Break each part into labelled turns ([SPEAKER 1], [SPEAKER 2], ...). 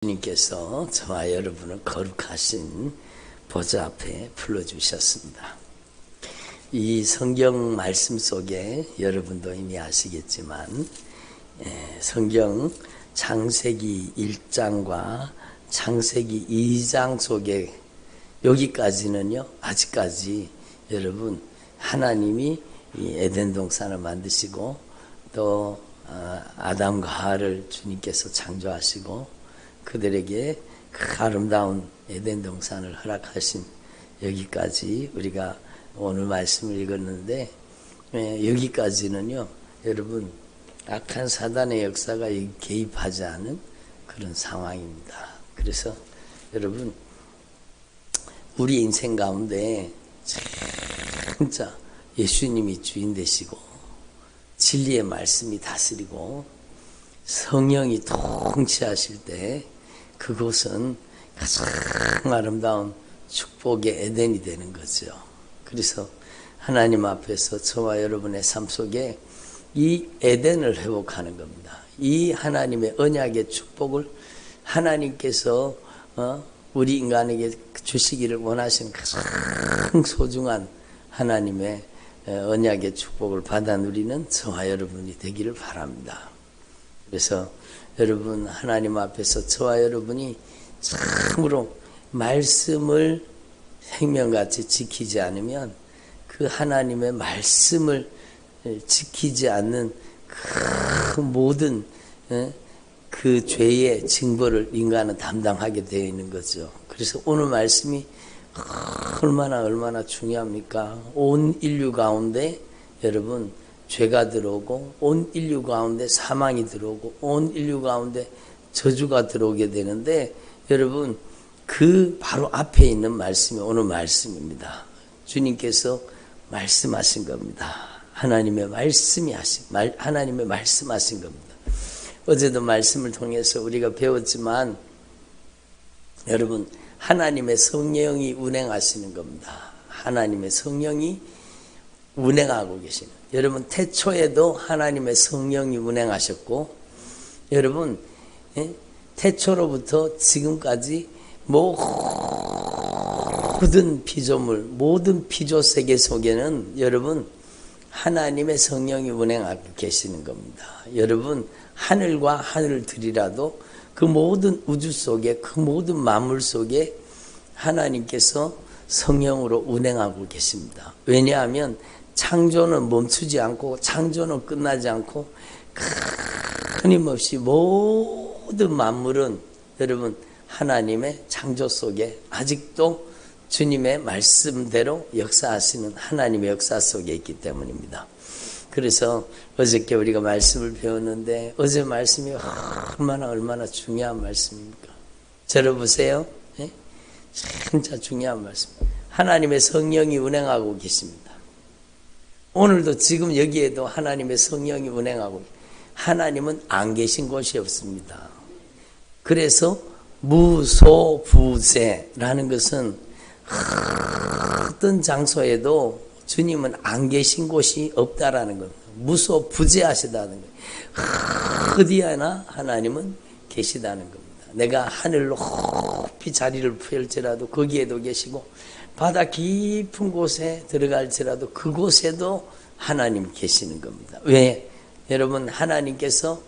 [SPEAKER 1] 주님께서 저와 여러분을 거룩하신 보좌 앞에 불러주셨습니다. 이 성경 말씀 속에 여러분도 이미 아시겠지만 성경 창세기 1장과 창세기 2장 속에 여기까지는요, 아직까지 여러분 하나님이 이 에덴 동산을 만드시고 또 아담과 하와를 주님께서 창조하시고 그들에게 그 아름다운 에덴 동산을 허락하신 여기까지 우리가 오늘 말씀을 읽었는데, 여기까지는요 여러분 악한 사단의 역사가 개입하지 않은 그런 상황입니다. 그래서 여러분 우리 인생 가운데 진짜 예수님이 주인 되시고 진리의 말씀이 다스리고 성령이 통치하실 때 그곳은 가장 아름다운 축복의 에덴이 되는 거죠. 그래서 하나님 앞에서 저와 여러분의 삶 속에 이 에덴을 회복하는 겁니다. 이 하나님의 언약의 축복을 하나님께서 우리 인간에게 주시기를 원하시는 가장 소중한 하나님의 언약의 축복을 받아 누리는 저와 여러분이 되기를 바랍니다. 그래서 여러분 하나님 앞에서 저와 여러분이 참으로 말씀을 생명같이 지키지 않으면 그 하나님의 말씀을 지키지 않는 그 모든 그 죄의 징벌을 인간은 담당하게 되어 있는 거죠. 그래서 오늘 말씀이 얼마나 중요합니까? 온 인류 가운데 여러분 죄가 들어오고 온 인류 가운데 사망이 들어오고 온 인류 가운데 저주가 들어오게 되는데, 여러분 그 바로 앞에 있는 말씀이 오늘 말씀입니다. 주님께서 말씀하신 겁니다. 하나님의 말씀이 하나님의 말씀하신 겁니다. 어제도 말씀을 통해서 우리가 배웠지만 여러분 하나님의 성령이 운행하시는 겁니다. 하나님의 성령이 운행하고 계시는, 여러분 태초에도 하나님의 성령이 운행하셨고, 여러분 태초로부터 지금까지 모든 피조물, 모든 피조 세계 속에는 여러분 하나님의 성령이 운행하고 계시는 겁니다. 여러분 하늘과 하늘들이라도 그 모든 우주 속에, 그 모든 만물 속에 하나님께서 성령으로 운행하고 계십니다. 왜냐하면 창조는 멈추지 않고 창조는 끝나지 않고 끊임없이 모든 만물은 여러분 하나님의 창조 속에 아직도 주님의 말씀대로 역사하시는 하나님의 역사 속에 있기 때문입니다. 그래서 어저께 우리가 말씀을 배웠는데 어제 말씀이 얼마나 중요한 말씀입니까? 들어보세요. 네? 진짜 중요한 말씀. 하나님의 성령이 운행하고 계십니다. 오늘도 지금 여기에도 하나님의 성령이 운행하고, 하나님은 안 계신 곳이 없습니다. 그래서 무소부재라는 것은 어떤 장소에도 주님은 안 계신 곳이 없다라는 겁니다. 무소부재하시다는 거예요. 어디에나 하나님은 계시다는 겁니다. 내가 하늘로 높이 자리를 펼지라도 거기에도 계시고, 바다 깊은 곳에 들어갈지라도 그곳에도 하나님 계시는 겁니다. 왜? 여러분 하나님께서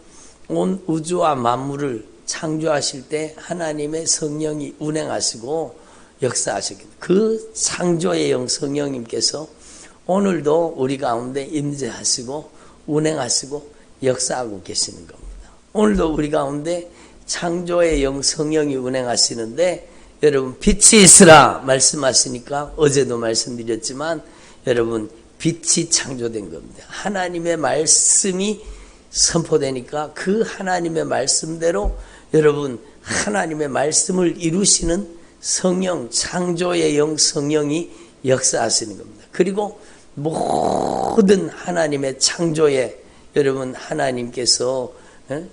[SPEAKER 1] 온 우주와 만물을 창조하실 때 하나님의 성령이 운행하시고 역사하시기, 그 창조의 영 성령님께서 오늘도 우리 가운데 임재하시고 운행하시고 역사하고 계시는 겁니다. 오늘도 우리 가운데 창조의 영 성령이 운행하시는데, 여러분 빛이 있으라 말씀하시니까 어제도 말씀드렸지만 여러분 빛이 창조된 겁니다. 하나님의 말씀이 선포되니까 그 하나님의 말씀대로 여러분 하나님의 말씀을 이루시는 성령, 창조의 영 성령이 역사하시는 겁니다. 그리고 모든 하나님의 창조에 여러분 하나님께서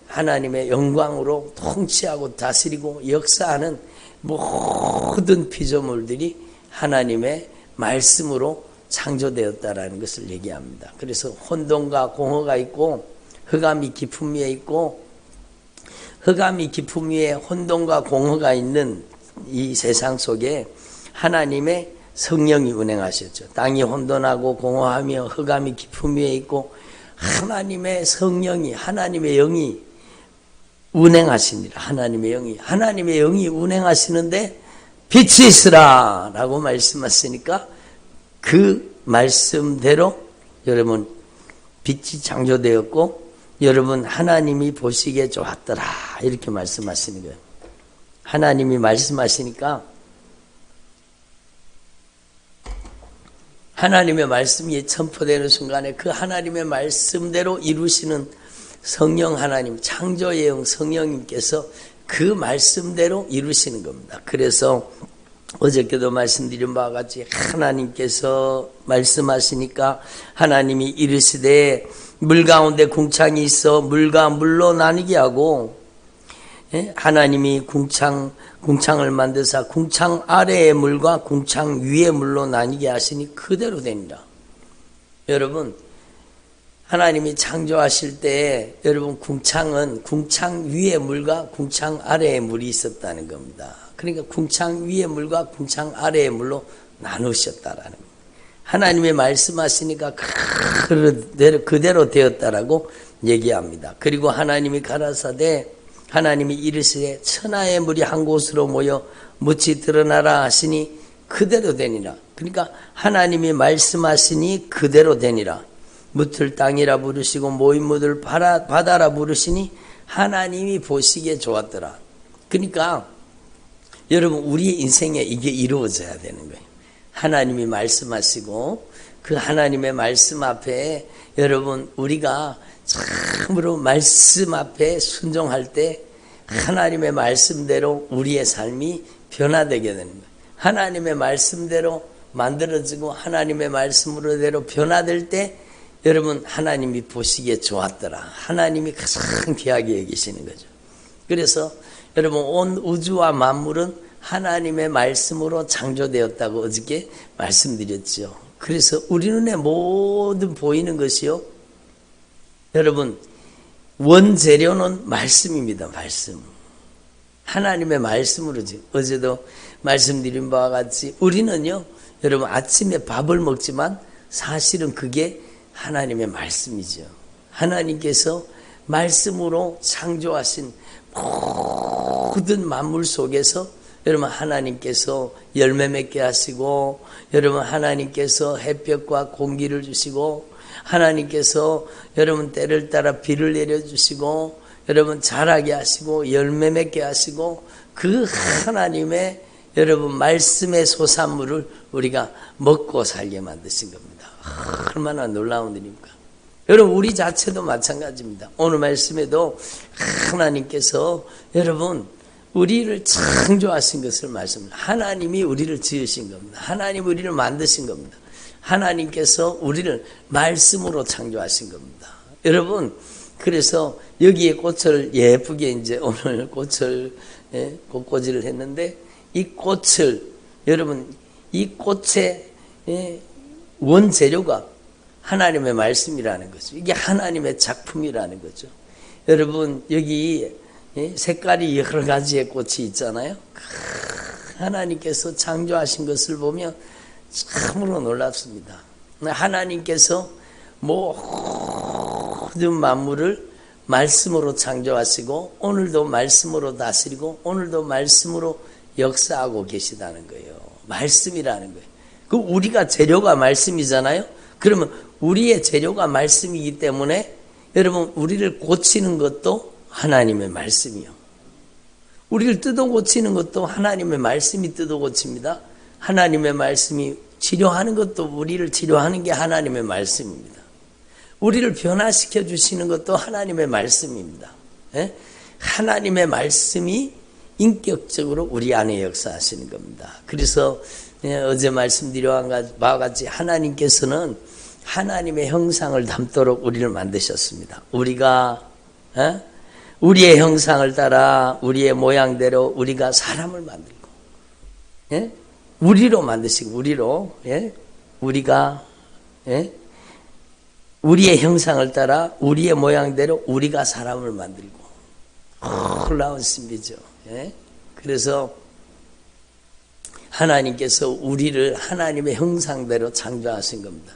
[SPEAKER 1] 하나님의 영광으로 통치하고 다스리고 역사하는 모든 피조물들이 하나님의 말씀으로 창조되었다라는 것을 얘기합니다. 그래서 혼돈과 공허가 있고 흑암이 깊은 위에 있고 흑암이 깊음 위에 혼돈과 공허가 있는 이 세상 속에 하나님의 성령이 운행하셨죠. 땅이 혼돈하고 공허하며 흑암이 깊음 위에 있고 하나님의 성령이, 하나님의 영이 운행하시니라. 하나님의 영이 운행하시는데 빛이 있으라 라고 말씀하시니까 그 말씀대로 여러분 빛이 창조되었고 여러분 하나님이 보시기에 좋았더라 이렇게 말씀하시는 거예요. 하나님이 말씀하시니까 하나님의 말씀이 선포되는 순간에 그 하나님의 말씀대로 이루시는 성령 하나님, 창조의 영 성령님께서 그 말씀대로 이루시는 겁니다. 그래서 어저께도 말씀드린 바와 같이 하나님께서 말씀하시니까 하나님이 이르시되 물 가운데 궁창이 있어 물과 물로 나뉘게 하고, 하나님이 궁창을 만드사 궁창 아래의 물과 궁창 위의 물로 나뉘게 하시니 그대로 됩니다. 여러분 하나님이 창조하실 때 여러분 궁창은 궁창 위의 물과 궁창 아래의 물이 있었다는 겁니다. 그러니까 궁창 위의 물과 궁창 아래의 물로 나누셨다라는 겁니다. 하나님의 말씀하시니까 그대로 되었다라고 얘기합니다. 그리고 하나님이 가라사대 하나님이 이르시되 천하의 물이 한 곳으로 모여 묻이 드러나라 하시니 그대로 되니라. 그러니까 하나님이 말씀하시니 그대로 되니라. 묻을 땅이라 부르시고 모인 묻을 바다라 부르시니 하나님이 보시기에 좋았더라. 그러니까 여러분 우리 인생에 이게 이루어져야 되는 거예요. 하나님이 말씀하시고 그 하나님의 말씀 앞에 여러분 우리가 참으로 말씀 앞에 순종할 때 하나님의 말씀대로 우리의 삶이 변화되게 되는 거예요. 하나님의 말씀대로 만들어지고 하나님의 말씀으로대로 변화될 때 여러분 하나님이 보시기에 좋았더라. 하나님이 가장 귀하게 여기시는 거죠. 그래서 여러분 온 우주와 만물은 하나님의 말씀으로 창조되었다고 어저께 말씀드렸죠. 그래서 우리 눈에 모든 보이는 것이요 여러분 원재료는 말씀입니다. 말씀. 하나님의 말씀으로지. 어제도 말씀드린 바와 같이 우리는요 여러분 아침에 밥을 먹지만 사실은 그게 하나님의 말씀이죠. 하나님께서 말씀으로 창조하신 모든 만물 속에서 여러분 하나님께서 열매 맺게 하시고 여러분 하나님께서 햇볕과 공기를 주시고 하나님께서 여러분 때를 따라 비를 내려주시고 여러분 자라게 하시고 열매 맺게 하시고 그 하나님의 여러분 말씀의 소산물을 우리가 먹고 살게 만드신 겁니다. 얼마나 놀라운 일입니까? 여러분 우리 자체도 마찬가지입니다. 오늘 말씀에도 하나님께서 여러분 우리를 창조하신 것을 말씀합니다. 하나님이 우리를 지으신 겁니다. 하나님 우리를 만드신 겁니다. 하나님께서 우리를 말씀으로 창조하신 겁니다. 여러분 그래서 여기에 꽃을 예쁘게 이제 오늘 꽃을 꽃꽂이를 했는데 이 꽃을 여러분 이 꽃의 원재료가 하나님의 말씀이라는 거죠. 이게 하나님의 작품이라는 거죠. 여러분 여기 색깔이 여러 가지의 꽃이 있잖아요. 하나님께서 창조하신 것을 보면 참으로 놀랍습니다. 하나님께서 모든 만물을 말씀으로 창조하시고 오늘도 말씀으로 다스리고 오늘도 말씀으로 역사하고 계시다는 거예요. 말씀이라는 거예요. 그 우리가 재료가 말씀이잖아요. 그러면 우리의 재료가 말씀이기 때문에 여러분 우리를 고치는 것도 하나님의 말씀이요. 우리를 뜯어 고치는 것도 하나님의 말씀이 뜯어 고칩니다. 하나님의 말씀이 치료하는 것도 우리를 치료하는 게 하나님의 말씀입니다. 우리를 변화시켜 주시는 것도 하나님의 말씀입니다. 하나님의 말씀이 인격적으로 우리 안에 역사하시는 겁니다. 그래서 어제 말씀드린 바와 같이 하나님께서는 하나님의 형상을 담도록 우리를 만드셨습니다. 우리가 우리의 형상을 따라 우리의 모양대로 우리가 사람을 만들고 우리로 만드시고 우리로 우리가 우리의 형상을 따라 우리의 모양대로 우리가 사람을 만들고 놀라운 신비죠. 예? 그래서 하나님께서 우리를 하나님의 형상대로 창조하신 겁니다.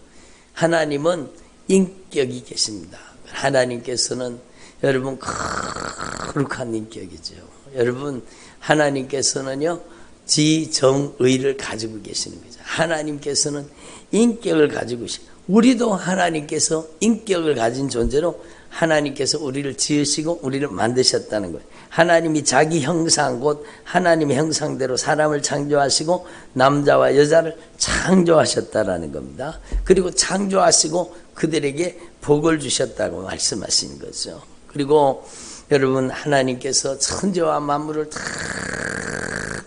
[SPEAKER 1] 하나님은 인격이 계십니다. 하나님께서는 여러분 거룩한 인격이죠. 여러분 하나님께서는요 지정의를 가지고 계시는 거죠. 하나님께서는 인격을 가지고 계시고 우리도 하나님께서 인격을 가진 존재로 하나님께서 우리를 지으시고 우리를 만드셨다는 거예요. 하나님이 자기 형상 곧 하나님의 형상대로 사람을 창조하시고 남자와 여자를 창조하셨다라는 겁니다. 그리고 창조하시고 그들에게 복을 주셨다고 말씀하시는 거죠. 그리고 여러분 하나님께서 천지와 만물을 다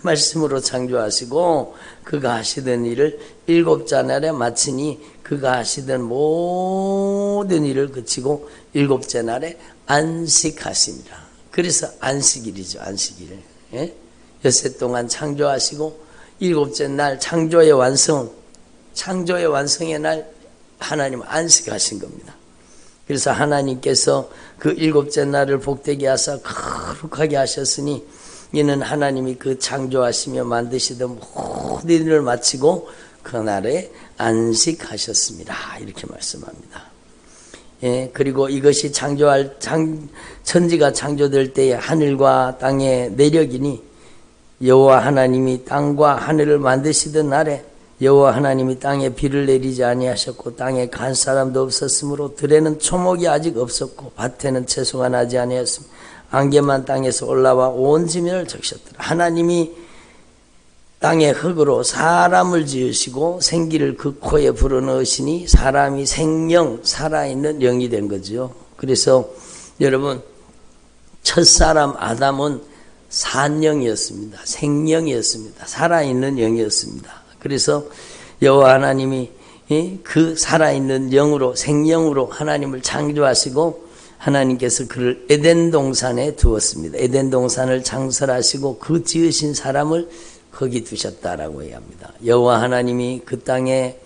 [SPEAKER 1] 말씀으로 창조하시고 그가 하시던 일을 일곱째 날에 마치니 그가 하시던 모든 일을 그치고 일곱째 날에 안식하시니라. 그래서 안식일이죠. 안식일. 예? 엿새 동안 창조하시고 일곱째 날 창조의 완성의 날 하나님 안식하신 겁니다. 그래서 하나님께서 그 일곱째 날을 복되게 하사 거룩하게 하셨으니 이는 하나님이 그 창조하시며 만드시던 모든 일을 마치고 그날에 안식하셨습니다. 이렇게 말씀합니다. 예, 그리고 이것이 천지가 창조될 때에 하늘과 땅의 내력이니 여호와 하나님이 땅과 하늘을 만드시던 날에 여호와 하나님이 땅에 비를 내리지 아니하셨고 땅에 간 사람도 없었으므로 들에는 초목이 아직 없었고 밭에는 채소가 나지 아니하였으며 안개만 땅에서 올라와 온 지면을 적셨더라. 하나님이 땅의 흙으로 사람을 지으시고 생기를 그 코에 불어넣으시니 사람이 생명, 살아있는 영이 된 거죠. 그래서 여러분 첫사람 아담은 산영이었습니다. 생명이었습니다. 살아있는 영이었습니다. 그래서 여호와 하나님이 그 살아있는 영으로 생명으로 하나님을 창조하시고 하나님께서 그를 에덴 동산에 두었습니다. 에덴 동산을 창설하시고 그 지으신 사람을 거기 두셨다라고 얘기합니다. 여호와 하나님이 그 땅에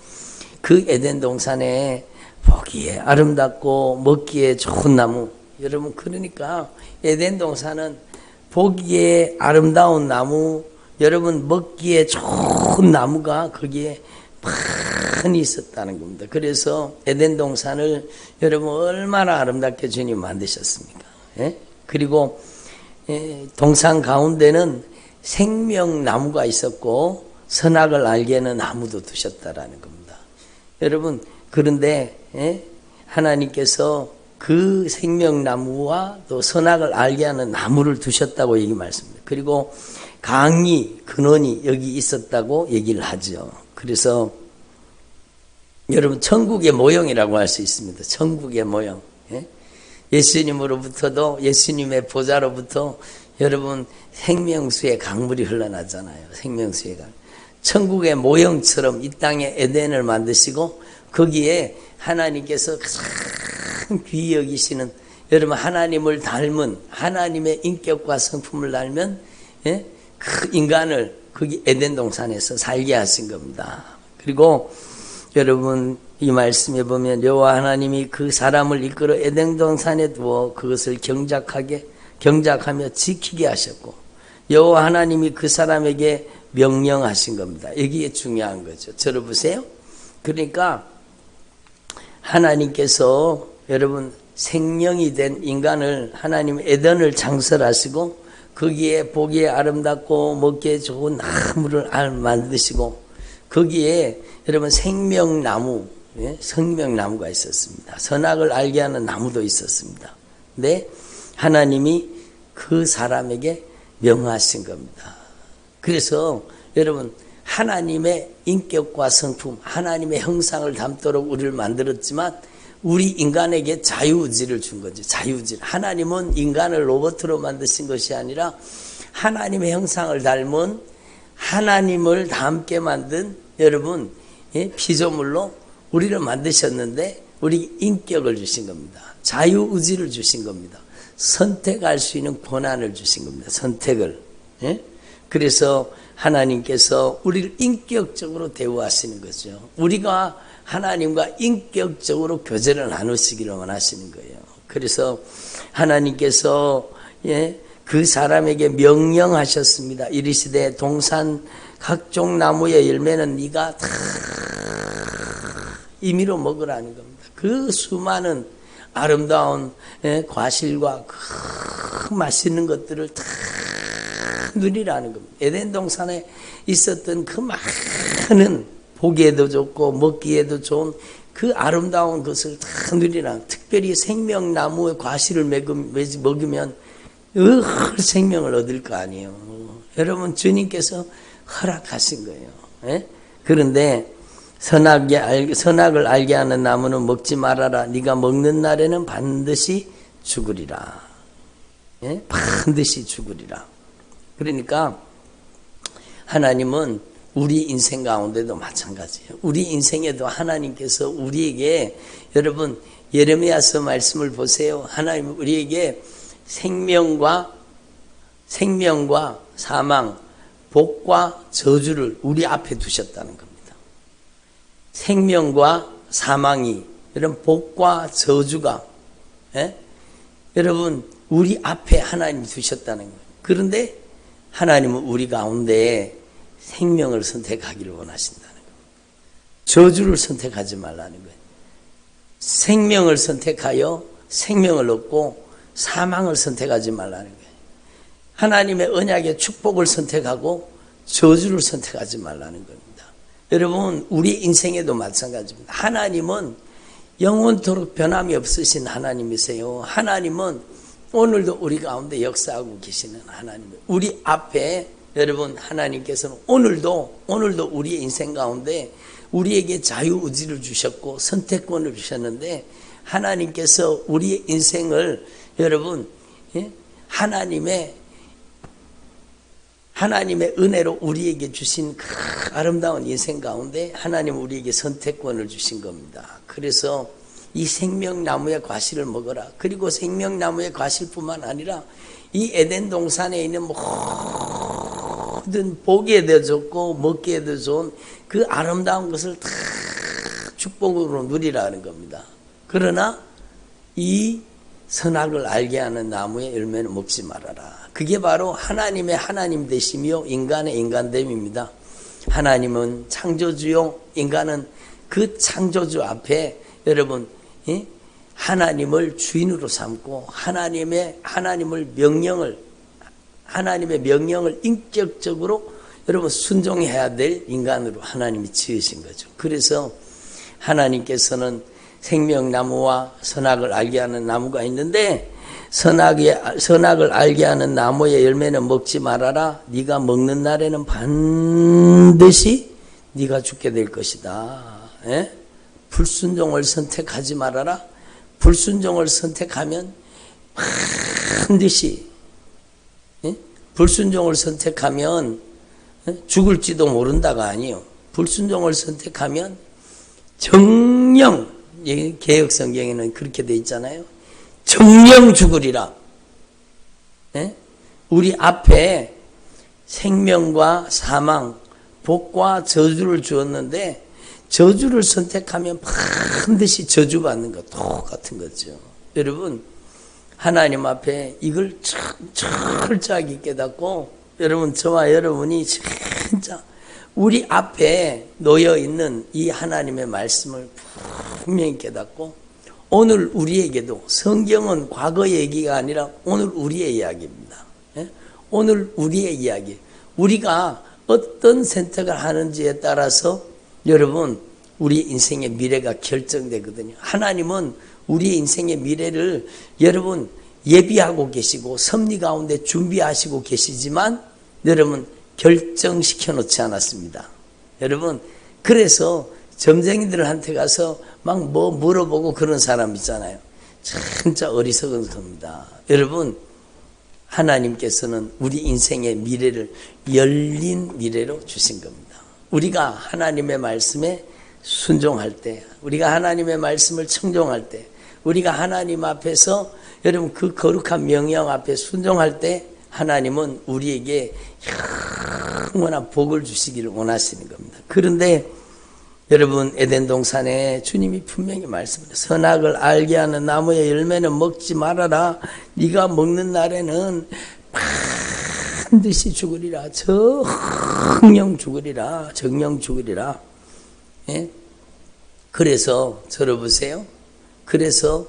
[SPEAKER 1] 그 에덴 동산에 보기에 아름답고 먹기에 좋은 나무, 여러분 그러니까 에덴 동산은 보기에 아름다운 나무, 여러분 먹기에 좋은 나무가 거기에 많이 있었다는 겁니다. 그래서 에덴 동산을 여러분 얼마나 아름답게 주님 만드셨습니까? 예? 그리고 동산 가운데는 생명나무가 있었고 선악을 알게 하는 나무도 두셨다라는 겁니다. 여러분 그런데 하나님께서 그 생명나무와 또 선악을 알게 하는 나무를 두셨다고 얘기 말씀합니다. 그리고 강이 근원이 여기 있었다고 얘기를 하죠. 그래서 여러분 천국의 모형이라고 할 수 있습니다. 천국의 모형. 예수님으로부터도 예수님의 보좌로부터 여러분 생명수의 강물이 흘러나잖아요. 생명수의 강. 천국의 모형처럼 이 땅에 에덴을 만드시고 거기에 하나님께서 가장 귀히 여기시는 여러분 하나님을 닮은 하나님의 인격과 성품을 닮은 그 인간을 거기 에덴 동산에서 살게 하신 겁니다. 그리고 여러분 이 말씀에 보면 여호와 하나님이 그 사람을 이끌어 에덴 동산에 두어 그것을 경작하며 지키게 하셨고 여호와 하나님이 그 사람에게 명령하신 겁니다. 여기에 중요한 거죠. 들어보세요. 그러니까 하나님께서 여러분 생명이 된 인간을 하나님 에덴을 창설하시고 거기에 보기에 아름답고 먹기에 좋은 나무를 만드시고 거기에 여러분 생명나무, 생명나무가 있었습니다. 선악을 알게 하는 나무도 있었습니다. 근데 하나님이 그 사람에게 명하신 겁니다. 그래서 여러분 하나님의 인격과 성품, 하나님의 형상을 담도록 우리를 만들었지만 우리 인간에게 자유의지를 준 거죠. 자유의지. 하나님은 인간을 로봇으로 만드신 것이 아니라 하나님의 형상을 닮은 하나님을 닮게 만든 여러분 피조물로 우리를 만드셨는데 우리 인격을 주신 겁니다. 자유의지를 주신 겁니다. 선택할 수 있는 권한을 주신 겁니다. 선택을. 그래서 하나님께서 우리를 인격적으로 대우하시는 거죠. 우리가 하나님과 인격적으로 교제를 나누시기를 원하시는 거예요. 그래서 하나님께서 예, 그 사람에게 명령하셨습니다. 이르시되 동산 각종 나무의 열매는 네가 다 임의로 먹으라는 겁니다. 그 수많은 아름다운 과실과 그 맛있는 것들을 다 누리라는 겁니다. 에덴 동산에 있었던 그 많은 보기에도 좋고 먹기에도 좋은 그 아름다운 것을 다 누리라. 특별히 생명나무의 과실을 먹으면 생명을 얻을 거 아니에요. 여러분 주님께서 허락하신 거예요. 예? 그런데 선악을 알게 하는 나무는 먹지 말아라. 네가 먹는 날에는 반드시 죽으리라. 예? 반드시 죽으리라. 그러니까 하나님은 우리 인생 가운데도 마찬가지예요. 우리 인생에도 하나님께서 우리에게, 여러분 예레미야서 말씀을 보세요. 하나님은 우리에게 생명과 사망, 복과 저주를 우리 앞에 두셨다는 겁니다. 생명과 사망이, 여러분 복과 저주가, 예? 여러분 우리 앞에 하나님이 두셨다는 거예요. 그런데 하나님은 우리 가운데 생명을 선택하기를 원하신다는 거예요. 저주를 선택하지 말라는 거예요. 생명을 선택하여 생명을 얻고 사망을 선택하지 말라는 거예요. 하나님의 언약의 축복을 선택하고 저주를 선택하지 말라는 겁니다. 여러분 우리 인생에도 마찬가지입니다. 하나님은 영원토록 변함이 없으신 하나님이세요. 하나님은 오늘도 우리 가운데 역사하고 계시는 하나님. 우리 앞에 여러분 하나님께서는 오늘도 우리의 인생 가운데 우리에게 자유의지를 주셨고 선택권을 주셨는데, 하나님께서 우리의 인생을 여러분 하나님의 은혜로 우리에게 주신 그 아름다운 인생 가운데 하나님은 우리에게 선택권을 주신 겁니다. 그래서 이 생명나무의 과실을 먹어라. 그리고 생명나무의 과실뿐만 아니라 이 에덴 동산에 있는 모든 보기에도 좋고 먹기에도 좋은 그 아름다운 것을 다 축복으로 누리라는 겁니다. 그러나 이 선악을 알게 하는 나무의 열매는 먹지 말아라. 그게 바로 하나님의 하나님 되시며 인간의 인간됨입니다. 하나님은 창조주요, 인간은 그 창조주 앞에 여러분 하나님을 주인으로 삼고 하나님의 명령을 인격적으로 여러분 순종해야 될 인간으로 하나님이 지으신 거죠. 그래서 하나님께서는 생명나무와 선악을 알게 하는 나무가 있는데, 선악을 알게 하는 나무의 열매는 먹지 말아라. 네가 먹는 날에는 반드시 네가 죽게 될 것이다. 예? 불순종을 선택하지 말아라. 불순종을 선택하면 반드시, 예? 불순종을 선택하면 죽을지도 모른다가 아니요. 불순종을 선택하면 정령, 개혁 성경에는 그렇게 돼 있잖아요. 정령 죽으리라. 네? 우리 앞에 생명과 사망, 복과 저주를 주었는데 저주를 선택하면 반드시 저주받는 것 똑같은 거죠. 여러분 하나님 앞에 이걸 철저하게 깨닫고, 여러분 저와 여러분이 진짜 우리 앞에 놓여 있는 이 하나님의 말씀을 분명히 깨닫고, 오늘 우리에게도 성경은 과거 얘기가 아니라 오늘 우리의 이야기입니다. 오늘 우리의 이야기. 우리가 어떤 선택을 하는지에 따라서 여러분 우리 인생의 미래가 결정되거든요. 하나님은 우리 인생의 미래를 여러분 예비하고 계시고 섭리 가운데 준비하시고 계시지만 여러분 결정시켜 놓지 않았습니다. 여러분 그래서 점쟁이들한테 가서 막 뭐 물어보고 그런 사람 있잖아요. 진짜 어리석은 겁니다. 여러분 하나님께서는 우리 인생의 미래를 열린 미래로 주신 겁니다. 우리가 하나님의 말씀에 순종할 때, 우리가 하나님의 말씀을 청종할 때, 우리가 하나님 앞에서 여러분 그 거룩한 명령 앞에 순종할 때 하나님은 우리에게 영원한 복을 주시기를 원하시는 겁니다. 그런데 여러분 에덴 동산에 주님이 분명히 말씀하셨어요. 선악을 알게 하는 나무의 열매는 먹지 말아라. 네가 먹는 날에는 반드시 죽으리라. 정령 죽으리라. 정령 죽으리라. 예? 그래서 들어보세요. 그래서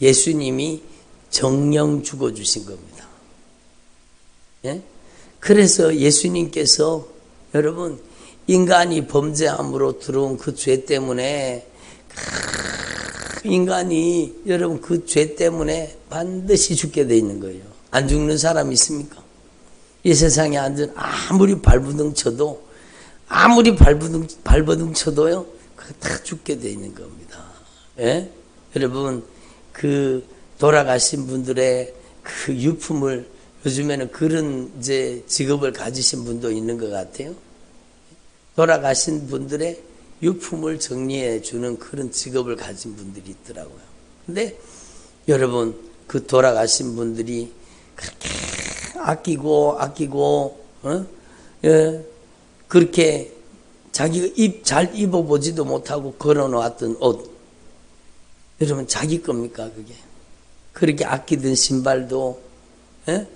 [SPEAKER 1] 예수님이 정령 죽어주신 겁니다. 예? 그래서 예수님께서 여러분 인간이 범죄함으로 들어온 그 죄 때문에 인간이 여러분 그 죄 때문에 반드시 죽게 돼 있는 거예요. 안 죽는 사람 있습니까? 이 세상에 앉은 아무리 발버둥 쳐도 쳐도요 다 죽게 돼 있는 겁니다. 예? 여러분 그 돌아가신 분들의 그 유품을 요즘에는 그런 이제 직업을 가지신 분도 있는 것 같아요. 돌아가신 분들의 유품을 정리해 주는 그런 직업을 가진 분들이 있더라고요. 근데 여러분 그 돌아가신 분들이 그렇게 아끼고 예, 그렇게 자기가 잘 입어보지도 못하고 걸어놓았던 옷 여러분 자기 겁니까 그게? 그렇게 아끼던 신발도 예?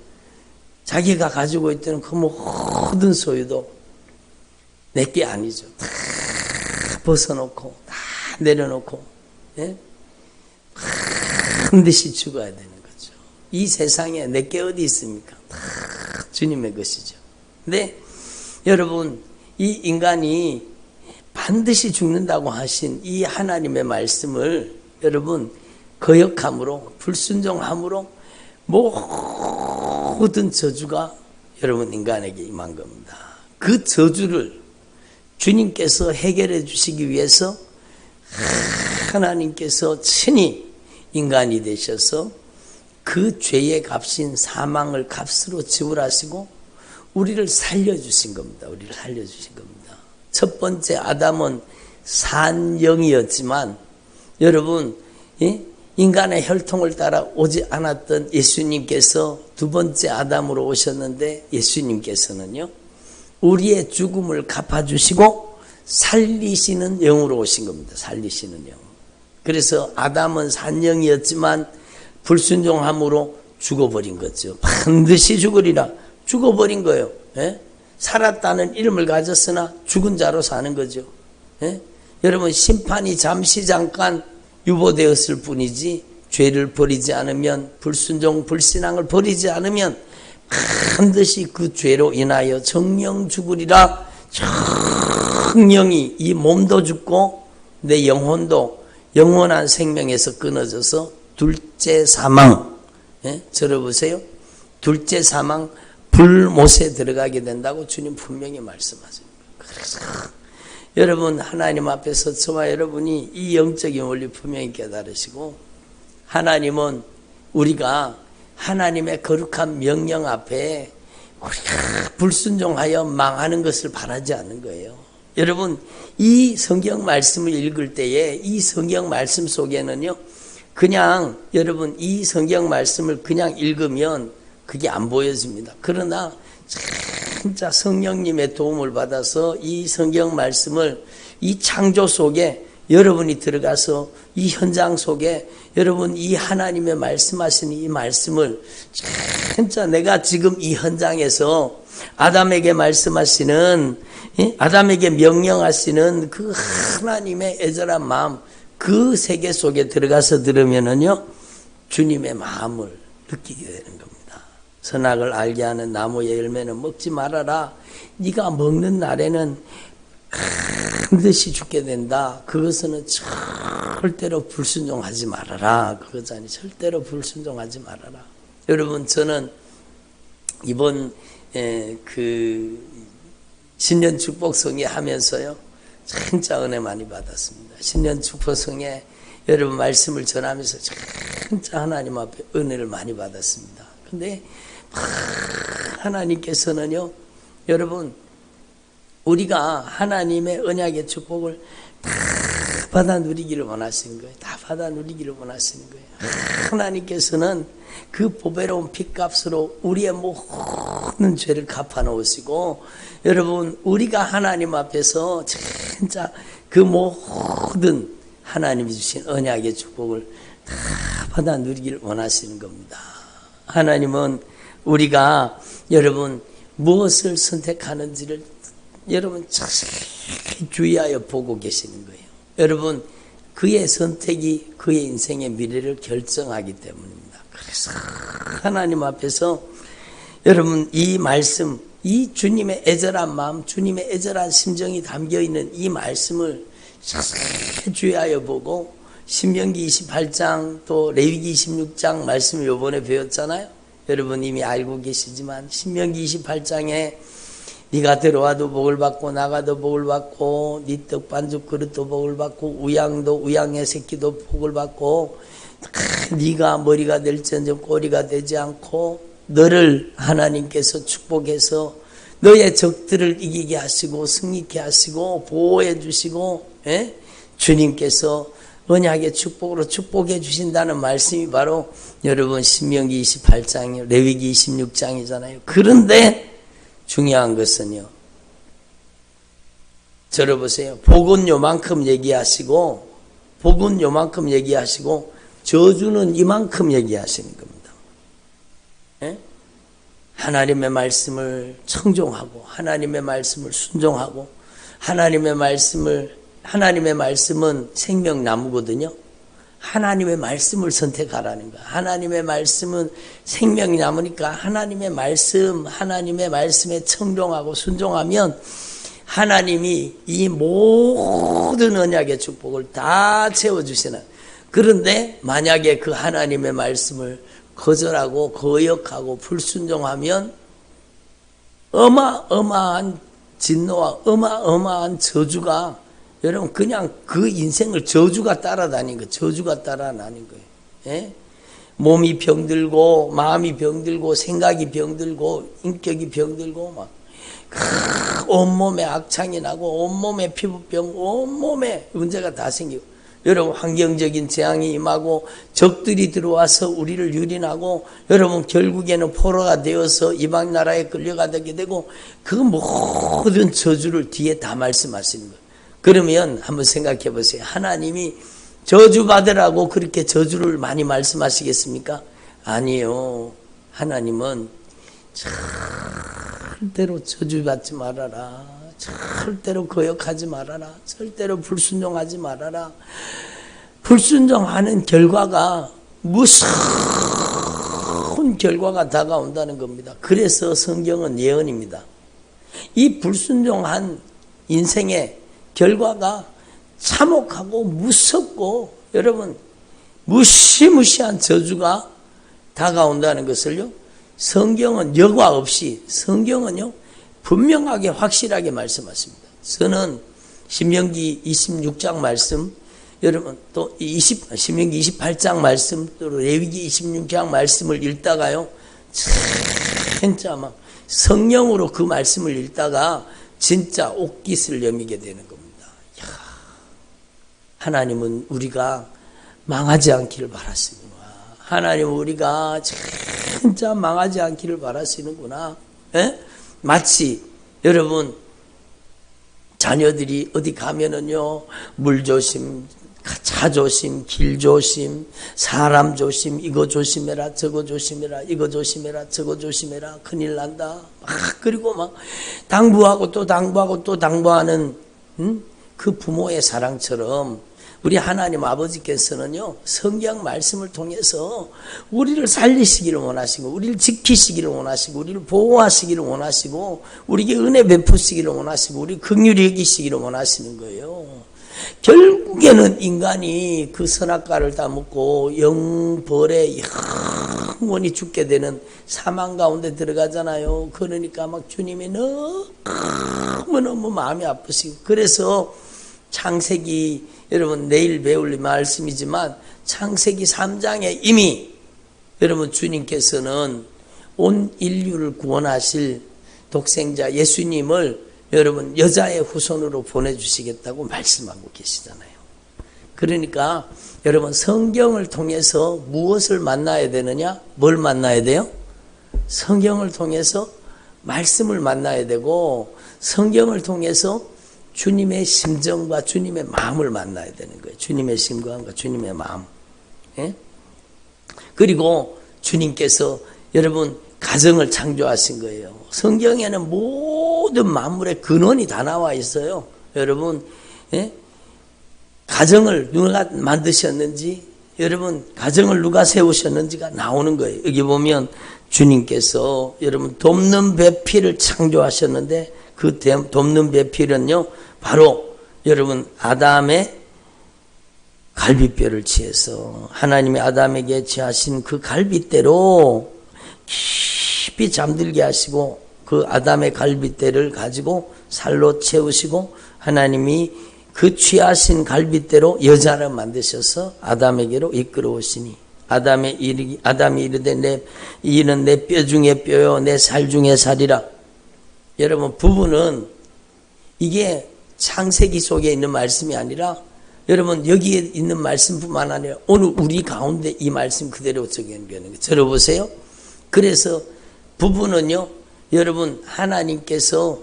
[SPEAKER 1] 자기가 가지고 있던 그 모든 소유도 내게 아니죠. 다 벗어놓고 다 내려놓고 예? 반드시 죽어야 되는 거죠. 이 세상에 내게 어디 있습니까? 다 주님의 것이죠. 근데 여러분 이 인간이 반드시 죽는다고 하신 이 하나님의 말씀을 여러분 거역함으로 불순종함으로 모든 저주가 여러분 인간에게 임한 겁니다. 그 저주를 주님께서 해결해 주시기 위해서 하나님께서 친히 인간이 되셔서 그 죄의 값인 사망을 값으로 지불하시고 우리를 살려주신 겁니다. 우리를 살려주신 겁니다. 첫 번째 아담은 산영이었지만 여러분 인간의 혈통을 따라 오지 않았던 예수님께서 두 번째 아담으로 오셨는데 예수님께서는요 우리의 죽음을 갚아주시고 살리시는 영으로 오신 겁니다. 살리시는 영. 그래서 아담은 산영이었지만 불순종함으로 죽어버린 거죠. 반드시 죽으리라. 죽어버린 거예요. 예? 살았다는 이름을 가졌으나 죽은 자로 사는 거죠. 예? 여러분 심판이 잠깐 유보되었을 뿐이지 죄를 버리지 않으면 불순종 불신앙을 버리지 않으면 반드시 그 죄로 인하여 정령 죽으리라. 정령이 이 몸도 죽고 내 영혼도 영원한 생명에서 끊어져서 둘째 사망 들어보세요. 둘째 사망 불못에 들어가게 된다고 주님 분명히 말씀하십니다. 그래서 여러분 하나님 앞에서 저와 여러분이 이 영적인 원리 분명히 깨달으시고 하나님은 우리가 하나님의 거룩한 명령 앞에 우리가 불순종하여 망하는 것을 바라지 않는 거예요. 여러분 이 성경 말씀을 읽을 때에 이 성경 말씀 속에는요 그냥 여러분 이 성경 말씀을 그냥 읽으면 그게 안 보여집니다. 그러나 진짜 성령님의 도움을 받아서 이 성경 말씀을 이 창조 속에 여러분이 들어가서 이 현장 속에 여러분 이 하나님의 말씀하시는 이 말씀을 진짜 내가 지금 이 현장에서 아담에게 말씀하시는 아담에게 명령하시는 그 하나님의 애절한 마음 그 세계 속에 들어가서 들으면은요 주님의 마음을 느끼게 되는 겁니다. 선악을 알게 하는 나무의 열매는 먹지 말아라. 네가 먹는 날에는 반드시 죽게 된다. 그것은 절대로 불순종하지 말아라. 그거잖아요. 절대로 불순종하지 말아라. 여러분 저는 이번 그 신년 축복성회 하면서요 진짜 은혜 많이 받았습니다. 신년 축복성회 여러분 말씀을 전하면서 진짜 하나님 앞에 은혜를 많이 받았습니다. 근데 하나님께서는요 여러분 우리가 하나님의 언약의 축복을 다 받아 누리기를 원하시는 거예요. 다 받아 누리기를 원하시는 거예요. 하나님께서는 그 보배로운 핏값으로 우리의 모든 죄를 갚아 놓으시고, 여러분 우리가 하나님 앞에서 진짜 그 모든 하나님이 주신 언약의 축복을 다 받아 누리기를 원하시는 겁니다. 하나님은 우리가 여러분 무엇을 선택하는지를 여러분 자세히 주의하여 보고 계시는 거예요. 여러분 그의 선택이 그의 인생의 미래를 결정하기 때문입니다. 그래서 하나님 앞에서 여러분 이 말씀, 이 주님의 애절한 마음, 주님의 애절한 심정이 담겨있는 이 말씀을 자세히 주의하여 보고, 신명기 28장 또 레위기 26장 말씀을 요번에 배웠잖아요. 여러분 이미 알고 계시지만 신명기 28장에 네가 들어와도 복을 받고 나가도 복을 받고 네 떡반죽 그릇도 복을 받고 우양도 우양의 새끼도 복을 받고 네가 머리가 될지언정 꼬리가 되지 않고 너를 하나님께서 축복해서 너의 적들을 이기게 하시고 승리케 하시고 보호해 주시고 주님께서 언약의 축복으로 축복해 주신다는 말씀이 바로 여러분 신명기 28장이요 레위기 26장이잖아요. 그런데 중요한 것은요, 들어보세요. 복은 요만큼 얘기하시고 복은 요만큼 얘기하시고 저주는 이만큼 얘기하시는 겁니다. 하나님의 말씀을 청종하고 하나님의 말씀을 순종하고 하나님의 말씀은 생명나무거든요. 하나님의 말씀을 선택하라는 거야. 하나님의 말씀은 생명나무니까 하나님의 말씀에 청종하고 순종하면 하나님이 이 모든 언약의 축복을 다 채워주시는. 그런데 만약에 그 하나님의 말씀을 거절하고 거역하고 불순종하면 어마어마한 진노와 어마어마한 저주가 여러분 그냥 그 인생을 저주가 따라다닌 거예요. 저주가 따라다닌 거예요. 몸이 병들고 마음이 병들고 생각이 병들고 인격이 병들고 막 온몸에 악창이 나고 온몸에 피부병 온몸에 문제가 다 생기고 여러분 환경적인 재앙이 임하고 적들이 들어와서 우리를 유린하고 여러분 결국에는 포로가 되어서 이방 나라에 끌려가게 되고 그 모든 저주를 뒤에 다 말씀하시는 거예요. 그러면 한번 생각해 보세요. 하나님이 저주받으라고 그렇게 저주를 많이 말씀하시겠습니까? 아니요. 하나님은 절대로 저주받지 말아라. 절대로 거역하지 말아라. 절대로 불순종하지 말아라. 불순종하는 결과가 무서운 결과가 다가온다는 겁니다. 그래서 성경은 예언입니다. 이 불순종한 인생의 결과가 참혹하고 무섭고 여러분 무시무시한 저주가 다가온다는 것을요, 성경은 여과 없이 성경은요 분명하게 확실하게 말씀하십니다. 저는 신명기 26장 말씀, 여러분 또 신명기 28장 말씀, 또 레위기 26장 말씀을 읽다가요 진짜 막 성령으로 그 말씀을 읽다가 진짜 옥깃을 여미게 되는 겁니다. 하나님은 우리가 망하지 않기를 바라시는구나. 하나님은 우리가 진짜 망하지 않기를 바라시는구나. 마치 여러분 자녀들이 어디 가면은요 물조심, 차조심, 길조심, 사람 조심, 이거 조심해라, 저거 조심해라, 이거 조심해라, 저거 조심해라, 큰일 난다. 그리고 막 당부하고 또 당부하고 또 당부하는 그 부모의 사랑처럼 우리 하나님 아버지께서는요 성경 말씀을 통해서 우리를 살리시기를 원하시고 우리를 지키시기를 원하시고 우리를 보호하시기를 원하시고 우리에게 은혜 베푸시기를 원하시고 우리 긍휼히 여기시기를 원하시는 거예요. 결국에는 인간이 그 선악과를 다 먹고 영벌에 영원히 죽게 되는 사망 가운데 들어가잖아요. 그러니까 막 주님이 너무너무 마음이 아프시고, 그래서 창세기, 여러분 내일 배울 말씀이지만 창세기 3장에 이미 여러분 주님께서는 온 인류를 구원하실 독생자 예수님을 여러분 여자의 후손으로 보내주시겠다고 말씀하고 계시잖아요. 그러니까 여러분 성경을 통해서 무엇을 만나야 되느냐? 뭘 만나야 돼요? 성경을 통해서 말씀을 만나야 되고 성경을 통해서 주님의 심정과 주님의 마음을 만나야 되는 거예요. 주님의 심정과 주님의 마음. 예? 그리고 주님께서 여러분 가정을 창조하신 거예요. 성경에는 모든 만물의 근원이 다 나와 있어요. 여러분, 예? 가정을 누가 만드셨는지, 여러분 가정을 누가 세우셨는지가 나오는 거예요. 여기 보면 주님께서 여러분 돕는 배필을 창조하셨는데 그 돕는 배필은요 바로 여러분 아담의 갈비뼈를 취해서 하나님이 아담에게 취하신 그 갈비뼈로 깊이 잠들게 하시고 그 아담의 갈비뼈를 가지고 살로 채우시고 하나님이 그 취하신 갈비뼈로 여자를 만드셔서 아담에게로 이끌어 오시니 아담이 이르되 이는 내 뼈 중에 뼈요 내 살 중에 살이라. 여러분 부부는 이게 창세기 속에 있는 말씀이 아니라 여러분 여기에 있는 말씀뿐만 아니라 오늘 우리 가운데 이 말씀 그대로 적용되는 거예요. 들어보세요. 그래서 부부는요 여러분 하나님께서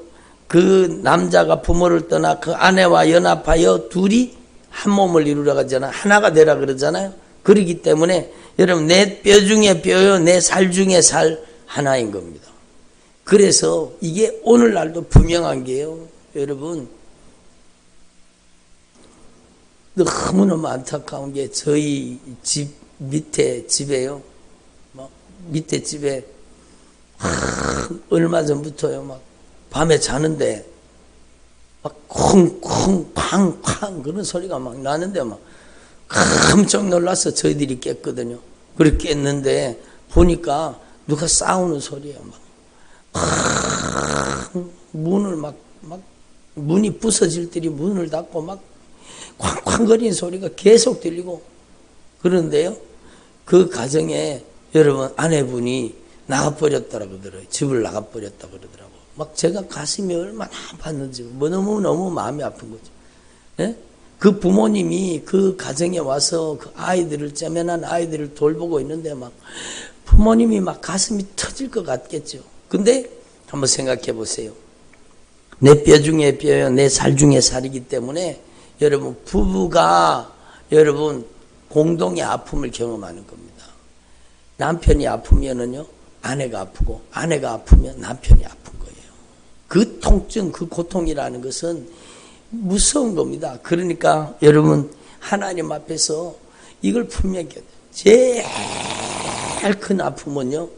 [SPEAKER 1] 그 남자가 부모를 떠나 그 아내와 연합하여 둘이 한 몸을 이루라 하잖아요. 하나가 되라 그러잖아요. 그렇기 때문에 여러분 내 뼈 중에 뼈요 내 살 중에 살 하나인 겁니다. 그래서 이게 오늘날도 분명한 게요. 여러분 너무너무 안타까운 게 저희 집 밑에 집에요. 밑에 집에 얼마 전부터요 막 밤에 자는데 막 쿵쿵 팡팡 그런 소리가 막 나는데 막 깜짝 놀라서 저희들이 깼거든요. 그렇게 깼는데 보니까 누가 싸우는 소리예요. 막 문을 막 문이 부서질 때리 문을 닫고 막 쾅쾅거리는 소리가 계속 들리고 그런데요. 그 가정에 여러분 아내분이 나가버렸다고 그러더라고요. 집을 나가버렸다고 그러더라고요. 막 제가 가슴이 얼마나 아팠는지 너무 마음이 아픈 거죠. 예? 그 부모님이 그 가정에 와서 그 아이들을 째면한 아이들을 돌보고 있는데 막 부모님이 막 가슴이 터질 것 같겠죠. 근데 한번 생각해 보세요. 내 뼈 중에 뼈요 내 살 중에 살이기 때문에 여러분 부부가 여러분 공동의 아픔을 경험하는 겁니다. 남편이 아프면은요 아내가 아프고 아내가 아프면 남편이 아픈 거예요. 그 통증 그 고통이라는 것은 무서운 겁니다. 그러니까 여러분 하나님 앞에서 이걸 분명히 제일 큰 아픔은요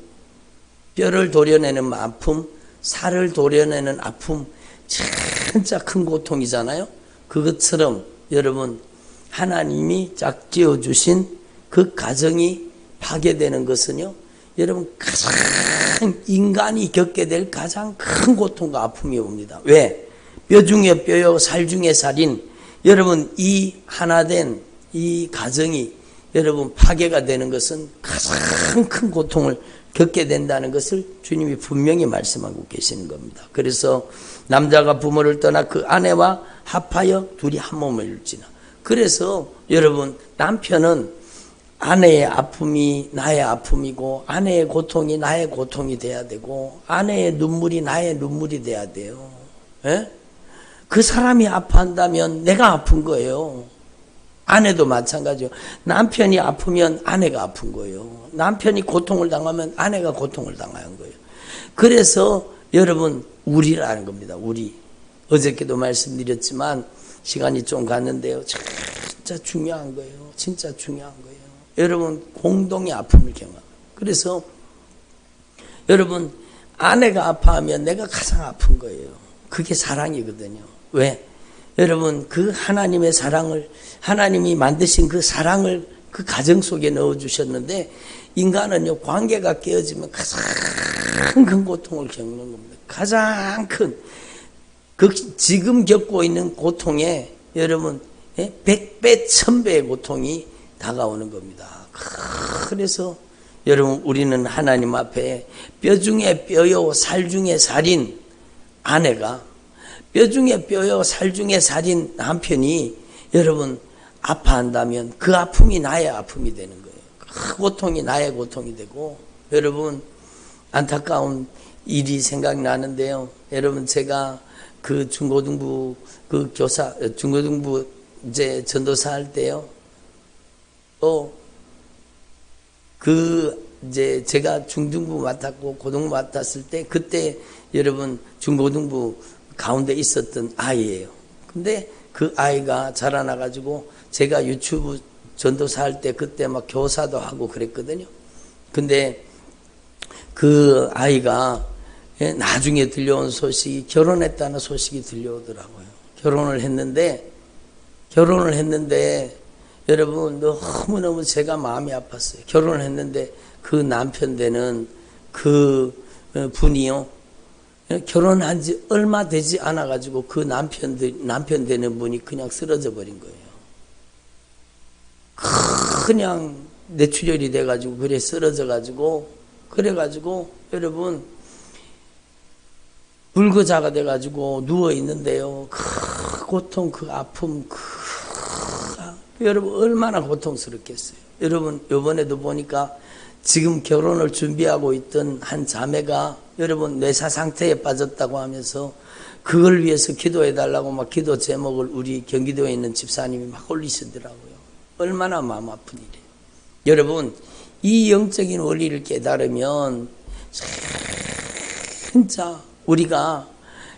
[SPEAKER 1] 뼈를 도려내는 아픔 살을 도려내는 아픔 진짜 큰 고통이잖아요. 그것처럼 여러분 하나님이 짝지어 주신 그 가정이 파괴되는 것은요 여러분 가장 인간이 겪게 될 가장 큰 고통과 아픔이 옵니다. 왜? 뼈 중에 뼈요 살 중에 살인 여러분 이 하나된 이 가정이 여러분 파괴가 되는 것은 가장 큰 고통을 겪게 된다는 것을 주님이 분명히 말씀하고 계시는 겁니다. 그래서 남자가 부모를 떠나 그 아내와 합하여 둘이 한 몸을 이룰지나. 그래서 여러분 남편은 아내의 아픔이 나의 아픔이고 아내의 고통이 나의 고통이 돼야 되고 아내의 눈물이 나의 눈물이 돼야 돼요. 예? 그 사람이 아파한다면 내가 아픈 거예요. 아내도 마찬가지요. 남편이 아프면 아내가 아픈 거예요. 남편이 고통을 당하면 아내가 고통을 당하는 거예요. 그래서 여러분 우리라는 겁니다. 우리. 어저께도 말씀드렸지만 시간이 좀 갔는데요. 진짜 중요한 거예요. 진짜 중요한 거예요. 여러분 공동의 아픔을 경험. 그래서 여러분 아내가 아파하면 내가 가장 아픈 거예요. 그게 사랑이거든요. 왜? 여러분 그 하나님의 사랑을 하나님이 만드신 그 사랑을 그 가정 속에 넣어주셨는데 인간은요 관계가 깨어지면 가장 큰 고통을 겪는 겁니다. 가장 큰 그 지금 겪고 있는 고통에 여러분 100배 1000배의 고통이 다가오는 겁니다. 그래서 여러분 우리는 하나님 앞에 뼈 중에 뼈요 살 중에 살인 아내가 뼈 중에 뼈요 살 중에 살인 남편이 여러분 아파한다면 그 아픔이 나의 아픔이 되는 거예요. 그 고통이 나의 고통이 되고 여러분 안타까운 일이 생각나는데요. 여러분, 제가 그 중고등부 그 교사, 중고등부 이제 전도사 할 때요. 또 그 이제 제가 중등부 맡았고 고등부 맡았을 때 그때 여러분 중고등부 가운데 있었던 아이예요. 근데 그 아이가 자라나 가지고 제가 유튜브 전도사 할 때 그때 막 교사도 하고 그랬거든요. 근데 그 아이가 나중에 들려온 소식이 결혼했다는 소식이 들려오더라고요. 결혼을 했는데 여러분 너무너무 제가 마음이 아팠어요. 결혼을 했는데 그 남편 되는 그 분이요. 결혼한 지 얼마 되지 않아 가지고 그 남편 되는 분이 그냥 쓰러져 버린 거예요. 그냥 뇌출혈이 돼 가지고 그래 쓰러져 가지고 그래 가지고 여러분 불거자가 돼 가지고 누워 있는데요. 그 고통, 그 아픔, 여러분 얼마나 고통스럽겠어요. 여러분 이번에도 보니까 지금 결혼을 준비하고 있던 한 자매가 여러분 뇌사 상태에 빠졌다고 하면서 그걸 위해서 기도해 달라고 막 기도 제목을 우리 경기도에 있는 집사님이 막 올리시더라고요. 얼마나 마음 아픈 일이에요. 여러분 이 영적인 원리를 깨달으면 진짜 우리가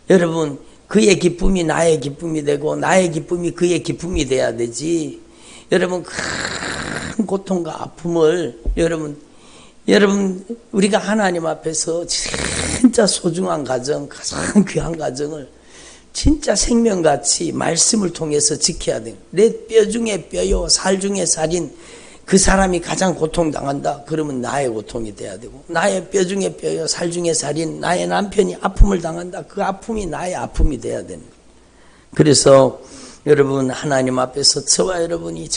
[SPEAKER 1] 여러분 그의 기쁨이 나의 기쁨이 되고 나의 기쁨이 그의 기쁨이 돼야 되지. 여러분 큰 고통과 아픔을 여러분 우리가 하나님 앞에서 진짜 소중한 가정, 가장 귀한 가정을 진짜 생명같이 말씀을 통해서 지켜야 돼요. 내 뼈 중에 뼈요 살 중에 살인 그 사람이 가장 고통당한다. 그러면 나의 고통이 돼야 되고 나의 뼈 중에 뼈요 살 중에 살인 나의 남편이 아픔을 당한다. 그 아픔이 나의 아픔이 돼야 되는 거예요. 그래서 여러분 하나님 앞에서 저와 여러분이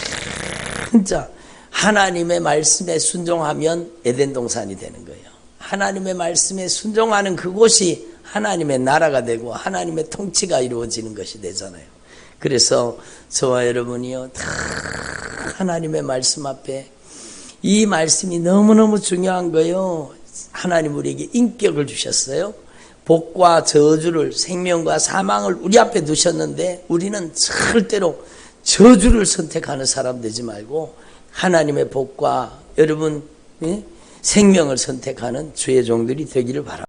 [SPEAKER 1] 진짜 하나님의 말씀에 순종하면 에덴 동산이 되는 거예요. 하나님의 말씀에 순종하는 그곳이 하나님의 나라가 되고 하나님의 통치가 이루어지는 것이 되잖아요. 그래서 저와 여러분이요 다 하나님의 말씀 앞에 이 말씀이 너무너무 중요한 거예요. 하나님 우리에게 인격을 주셨어요. 복과 저주를 생명과 사망을 우리 앞에 두셨는데 우리는 절대로 저주를 선택하는 사람 되지 말고 하나님의 복과 여러분 생명을 선택하는 주의 종들이 되기를 바랍니다.